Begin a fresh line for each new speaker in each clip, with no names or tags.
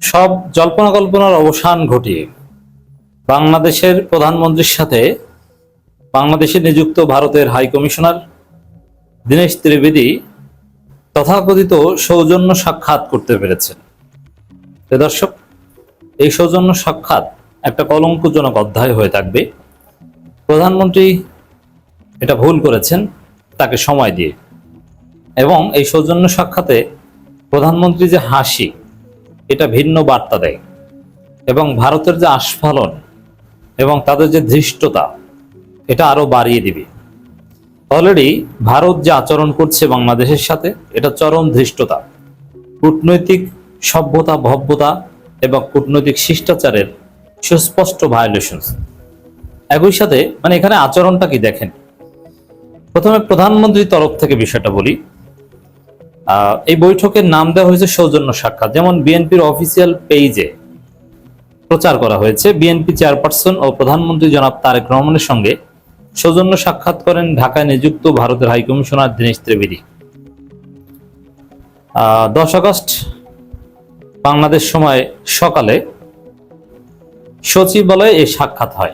সব জল্পনা কল্পনার অবসান ঘটিয়ে বাংলাদেশের প্রধানমন্ত্রীর সাথে বাংলাদেশে নিযুক্ত ভারতের হাই কমিশনার দীনেশ ত্রিবেদী তথাকথিত সৌজন্য সাক্ষাৎ করতে পেরেছেন। দর্শক, এই সৌজন্য সাক্ষাৎ একটা কলঙ্কজনক অধ্যায় হয়ে থাকবে। প্রধানমন্ত্রী এটা ভুল করেছেন তাকে সময় দিয়ে, এবং এই সৌজন্য সাক্ষাতে প্রধানমন্ত্রী যে হাসি, এটা ভিন্ন বার্তা দেয় এবং ভারতের যে আস্ফালন এবং তাদের যে ধৃষ্টতা, এটা আরো বাড়িয়ে দিবে। অলরেডি ভারত যে আচরণ করছে বাংলাদেশের সাথে, এটা চরম ধৃষ্টতা, কূটনৈতিক সভ্যতা, ভব্যতা এবং কূটনৈতিক শিষ্টাচারের সুস্পষ্ট ভায়োলেশন। একই সাথে এখানে আচরণটা কি দেখেন। প্রথমে প্রধানমন্ত্রীর তরফ থেকে বিষয়টা বলি। এই বৈঠকের নাম দেওয়া হয়েছে সৌজন্য সাক্ষাৎ, যেমন বিএনপির অফিসিয়াল পেজে প্রচার করা হয়েছে। বিএনপি চেয়ারপারসন ও প্রধানমন্ত্রী জনাব তারেক রহমানের সঙ্গে সৌজন্য সাক্ষাৎ করেন ঢাকায় নিযুক্ত ভারতের high commissioner Dinesh Trivedi. 10 August Bangladesh সময় সকালে সচিবালয়ে এই সাক্ষাৎ হয়।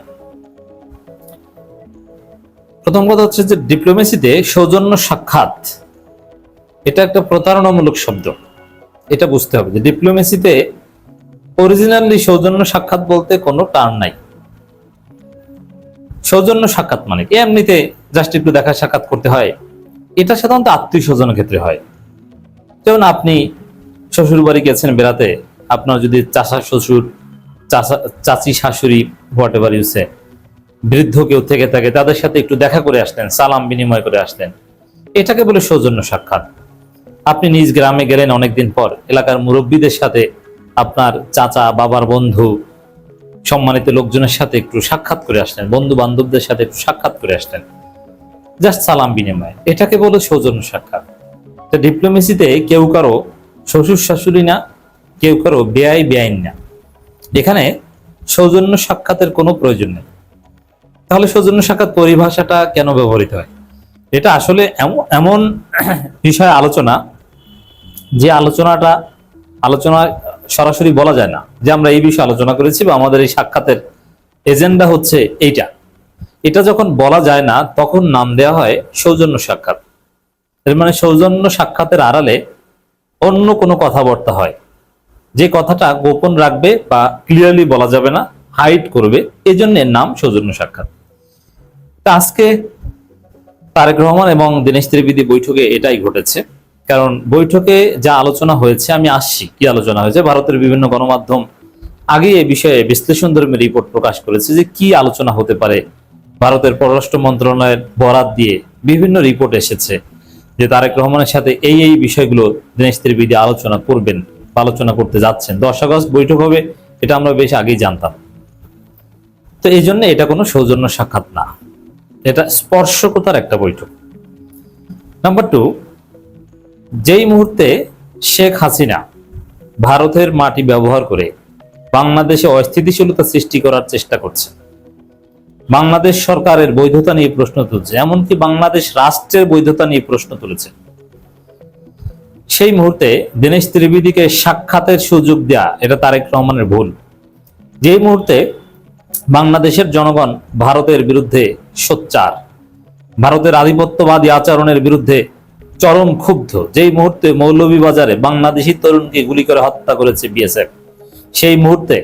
প্রথম কথা হচ্ছে যে ডিপ্লোমেসিতে সৌজন্য সাক্ষাৎ এটা একটা প্রতারণামূলক শব্দ। এটা বুঝতে হবে যে ডিপ্লোমেসিতে অরিজিনালি সৌজন্য সাক্ষাৎ বলতে কোনো টার্ম নাই। সৌজন্য সাক্ষাৎ মানে কি, এমনিতে জাস্ট একটু দেখা সাক্ষাৎ করতে হয়। এটা সাধারণত আত্মীয় স্বজনের ক্ষেত্রে হয়। যেমন আপনি শ্বশুর বাড়ি গেছেন বেড়াতে, আপনার যদি চাচা শ্বশুর, চাচি শাশুড়ি, হোয়াট এভার ইউ সে, বৃদ্ধ কেউ থেকে থাকে, তাদের সাথে একটু দেখা করে আসলেন, সালাম বিনিময় করে আসলেন, এটাকে বলে সৌজন্য সাক্ষাৎ। আপনি নিজ গ্রামে গেলেন অনেকদিন পর, এলাকার মুরব্বীদের সাথে, আপনার চাচা, বাবার বন্ধু, সম্মানিত লোকজনের সাথে একটু সাক্ষাৎ করে আসলেন, বন্ধু বান্ধবদের সাথে একটু সাক্ষাৎ করে আসলেন, জাস্ট সালাম বিনিময়, এটাকে বলে সৌজন্য সাক্ষাৎ। তো ডিপ্লোমেসিতে কেউ কারো শ্বশুর শাশুড়ি না, কেউ কারো বেআইন না। এখানে সৌজন্য সাক্ষাতের কোনো প্রয়োজন নেই। তাহলে সৌজন্য সাক্ষাৎ পরিভাষাটা কেন ব্যবহৃত হয়? এটা আসলে এমন বিষয় আলোচনা, যে আলোচনা সরাসরি বলা যায় না যে আমরা এই বিষয়ে আলোচনা করেছি বা আমাদের এই সাক্ষাতের এজেন্ডা হচ্ছে এইটা। এটা যখন বলা যায় না, তখন নাম দেওয়া হয় সৌজন্য সাক্ষাৎ। এর মানে সৌজন্য সাক্ষাতের আড়ালে অন্য কোনো কথাবার্তা হয়, যে কথাটা গোপন রাখবে বা ক্লিয়ারলি বলা যাবে না, হাইড করবে, এই জন্য এর নাম সৌজন্য সাক্ষাৎ। তা আজকে তারেক রহমান এবং দীনেশ ত্রিবেদী বৈঠকে এটাই ঘটেছে। কারণ বৈঠকে যা আলোচনা হয়েছে, আমি আসছি কি আলোচনা হয়েছে। ভারতের বিভিন্ন গণমাধ্যম আগে এই বিষয়ে বিশ্লেষণধর্মী রিপোর্ট প্রকাশ করেছে যে কি আলোচনা হতে পারে। ভারতের পররাষ্ট্র মন্ত্রণালয়ের বরাত দিয়ে বিভিন্ন রিপোর্ট এসেছে যে তারেক রহমানের সাথে এই বিষয়গুলো দীনেশ ত্রিবেদী আলোচনা করবেন, আলোচনা করতে যাচ্ছেন। 10 আগস্ট বৈঠক হবে, এটা আমরা বেশ আগেই জানতাম। তো এই জন্য এটা কোনো সৌজন্য সাক্ষাৎ না, এটা স্পর্শকতার একটা বৈঠক। নাম্বার 2, যেই মুহূর্তে শেখ হাসিনা ভারতের মাটি ব্যবহার করে বাংলাদেশে অস্থিতিশীলতা সৃষ্টি করার চেষ্টা করছে, বাংলাদেশ সরকারের বৈধতা নিয়ে প্রশ্ন তুলছে, এমনকি বাংলাদেশ রাষ্ট্রের বৈধতা নিয়ে প্রশ্ন তুলেছে, সেই মুহূর্তে দীনেশ ত্রিবেদীকে সাক্ষাতের সুযোগ দেয়া এটা তারেক রহমানের ভুল। যেই মুহূর্তে বাংলাদেশের জনগণ ভারতের বিরুদ্ধে সোচ্চার, ভারতের আধিপত্যবাদী আচরণের বিরুদ্ধে চরম ক্ষুব্ধ, যেই মুহূর্তে মৌলভীবাজারে বাংলাদেশি তরুণকে গুলি করে হত্যা করেছে বিএসএফ, সেই মুহূর্তে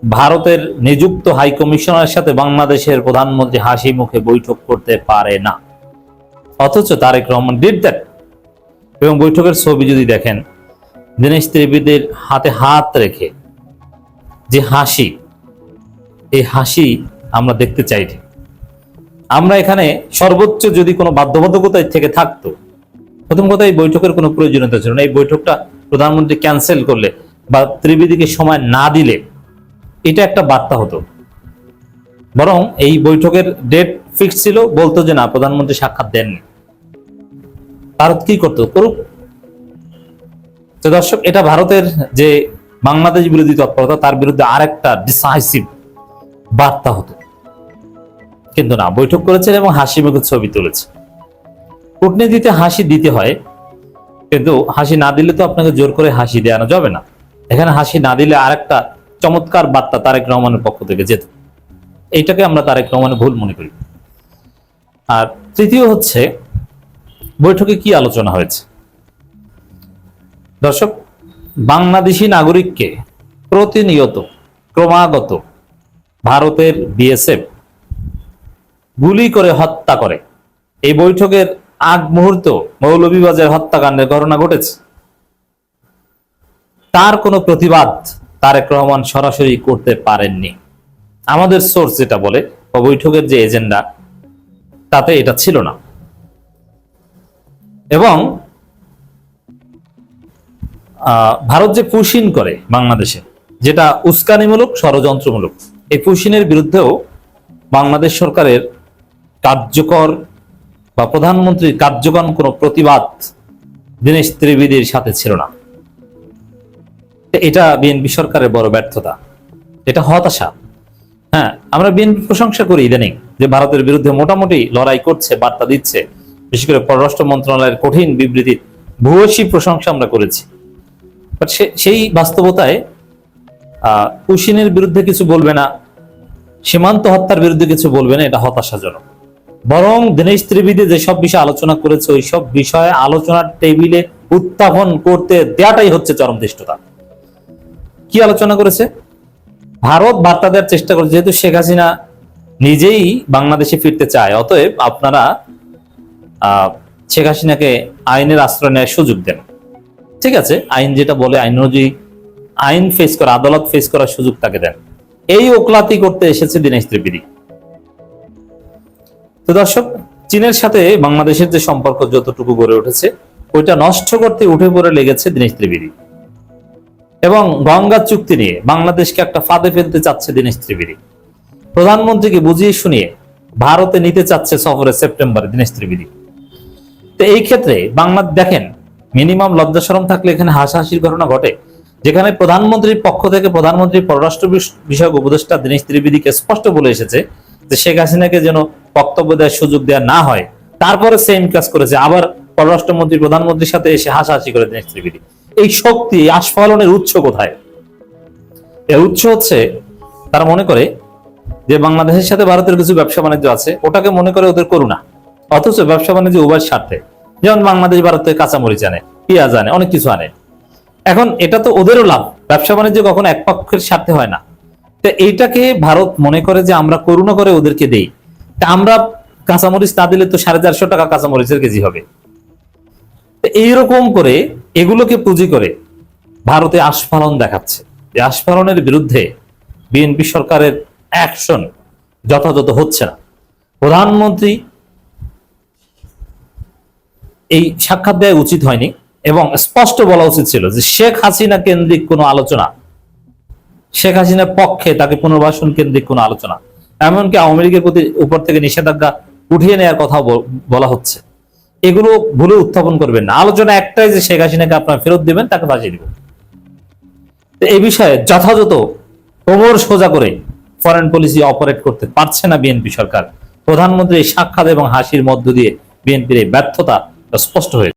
ভারতের নিযুক্ত হাই কমিশনারের সাথে বাংলাদেশের প্রধানমন্ত্রী হাসি মুখে বৈঠক করতে পারে না। অথচ তারেক রহমান ডিড দ্যাট। এবং বৈঠকের ছবি যদি দেখেন, দীনেশ ত্রিবেদীর হাতে হাত রেখে যে হাসি, এই হাসি আমরা দেখতে চাই। আমরা এখানে সর্বোচ্চ যদি কোনো বাধ্যবাধকতায় থেকে থাকতো, প্রথম কথা এই বৈঠকের কোনো প্রয়োজনীয়তা ছিল না। এই বৈঠকটা প্রধানমন্ত্রী ক্যান্সেল করলে বা ত্রিবেদীকে সময় না দিলে এটা একটা বার্তা হতো। বরং এই বৈঠকের ডেট ফিক্স ছিল, বলতো যে না, প্রধানমন্ত্রী সাক্ষাৎ দেননি। ভারত কি করতো, করুক। তো দর্শক, এটা ভারতের যে বাংলাদেশ বিরোধী তৎপরতা, তার বিরুদ্ধে আরেকটা ডিসাইসিভ বার্তা হতো। কিন্তু না, বৈঠক করেছেন এবং হাসি মুখে ছবি তুলেছে। কূটনীতিতে হাসি দিতে হয়, কিন্তু হাসি না দিলে তো আপনাকে জোর করে হাসি দেওয়ানো যাবে না। এখানে হাসি না দিলে আরেকটা চমৎকার বার্তা তারেক রহমানের পক্ষ থেকে যেত। এইটাকে আমরা তারেক রহমানের ভুল মনে করি। আর তৃতীয় হচ্ছে, বৈঠকে কি আলোচনা হয়েছে। দর্শক, বাংলাদেশি নাগরিককে প্রতিনিয়ত ক্রমাগত ভারতের বিএসএফ গুলি করে হত্যা করে। এই বৈঠকের আগ মুহূর্ত মৌলভীবাজার হত্যাকাণ্ডের ঘটনা ঘটেছে। তার কোনো প্রতিবাদ তারেক রহমান সরাসরি করতে পারেননি। আমাদের সোর্স যেটা বলে, বৈঠকের যে এজেন্ডা তাতে এটা ছিল না। এবং ভারত যে পুশিন করে বাংলাদেশে, যেটা উস্কানিমূলক, ষড়যন্ত্রমূলক, এই পুশিনের বিরুদ্ধেও বাংলাদেশ সরকারের কার্যকর বা প্রধানমন্ত্রীর কার্যকর কোনো প্রতিবাদ দীনেশ ত্রিবেদীর সাথে ছিল না। এটা বিএনপি সরকারের বড় ব্যর্থতা, এটা হতাশা। হ্যাঁ, আমরা বিএনপি প্রশংসা করি ইদানিং যে ভারতের বিরুদ্ধে মোটামুটি লড়াই করছে, বার্তা দিচ্ছে। বিশেষ করে পররাষ্ট্র মন্ত্রণালয়ের কঠিন বিবৃতির ভূয়সী প্রশংসা আমরা করেছি। বাট সেই বাস্তবতায় পুশিনের বিরুদ্ধে কিছু বলবে না, সীমান্ত হত্যার বিরুদ্ধে কিছু বলবে না, এটা হতাশাজনক। বরং দীনেশ ত্রিবেদী যেসব বিষয়ে আলোচনা করেছে, ওই সব বিষয়ে আলোচনার টেবিলে উত্থাপন করতে দেওয়াটাই হচ্ছে চরম ধৃষ্টতা। কি আলোচনা করেছে? ভারত বার্তা দেওয়ার চেষ্টা করে, যেহেতু শেখ হাসিনা নিজেই বাংলাদেশে ফিরতে চায়, অতএব আপনারা শেখ হাসিনাকে আইনের আশ্রয় নেওয়ার সুযোগ দেন। ঠিক আছে, আইন যেটা বলে আইন অনুযায়ী আইন ফেস করা, আদালত ফেস করার সুযোগ তাকে দেন। এই ওকলাতি করতে এসেছে দীনেশ ত্রিবেদী। তো দর্শক, চীনের সাথে বাংলাদেশের যে সম্পর্ক যতটুকু গড়ে উঠেছে, ওইটা নষ্ট করতে উঠে পড়ে লেগেছে দীনেশ ত্রিবেদী। এবং গঙ্গা চুক্তি নিয়ে বাংলাদেশকে একটা ফাঁদে ফেলতে চাচ্ছে দীনেশ ত্রিবেদী। প্রধানমন্ত্রীকে বুঝিয়ে শুনিয়ে ভারতে নিতে চাচ্ছে সফরে সেপ্টেম্বরে দীনেশ ত্রিবেদী। তো এই ক্ষেত্রে দেখেন, মিনিমাম লজ্জা শরম থাকলে এখানে হাসাহাসির ঘটনা ঘটে, যেখানে প্রধানমন্ত্রীর পক্ষ থেকে প্রধানমন্ত্রীর পররাষ্ট্র বিষয়ক উপদেষ্টা দীনেশ ত্রিবেদীকে স্পষ্ট বলে এসেছে যে শেখ হাসিনাকে যেন বক্তব্য দেওয়ার সুযোগ দেওয়া না হয়। তারপরে সেম কাজ করেছে, আবার পররাষ্ট্রমন্ত্রী প্রধানমন্ত্রীর সাথে এসে হাসাহাসি করে দীনেশ ত্রিবেদী। এই শক্তি, আস্ফালনের উৎস কোথায়? এর উৎস হচ্ছে, তারা মনে করে যে বাংলাদেশের সাথে ভারতের কিছু ব্যবসা বাণিজ্য আছে, ওটাকে মনে করে ওদের করুণা। অথচ ব্যবসা বাণিজ্য উভয়ের স্বার্থে। যেমন বাংলাদেশ ভারতে কাঁচামরিচ আনে, পেঁয়াজ আনে, অনেক কিছু আনে। এখন এটা তো ওদেরও লাভ। ব্যবসা বাণিজ্য কখনো এক পক্ষের স্বার্থে হয় না। তো এইটাকে ভারত মনে করে যে আমরা করুণা করে ওদেরকে দেই, তা আমরা কাঁচামরিচ না দিলে তো 450 টাকা কাঁচামরিচের কেজি হবে। এইরকম করে এগুলোকে পুঁজি করে ভারতে আস্ফালন দেখাচ্ছে। এই আস্ফালনের বিরুদ্ধে বিএনপি সরকারের অ্যাকশন যথাযথ হচ্ছে না। প্রধানমন্ত্রী এই সাক্ষাৎ দেওয়া উচিত হয়নি, এবং স্পষ্ট বলা উচিত ছিল যে শেখ হাসিনা কেন্দ্রিক কোনো আলোচনা, শেখ হাসিনার পক্ষে তাকে পুনর্বাসন কেন্দ্রিক কোনো আলোচনা, এমনকি আওয়ামী লীগের প্রতি উপর থেকে নিষেধাজ্ঞা উঠিয়ে নেওয়ার কথা বলা হচ্ছে, এগুলো ভুলে উত্থাপন করবেন না। আলোচনা একটাই যে শেখ হাসিনাকে আপনারা ফেরত দিবেন, তাকে ফাঁসিয়ে দিবেন। এই বিষয়ে যথাযথ কোমর সোজা করে ফরেন পলিসি অপারেট করতে পারছে না বিএনপি সরকার। প্রধানমন্ত্রীর সাক্ষাৎ এবং হাসির মধ্য দিয়ে বিএনপির এই ব্যর্থতা স্পষ্ট হয়েছে।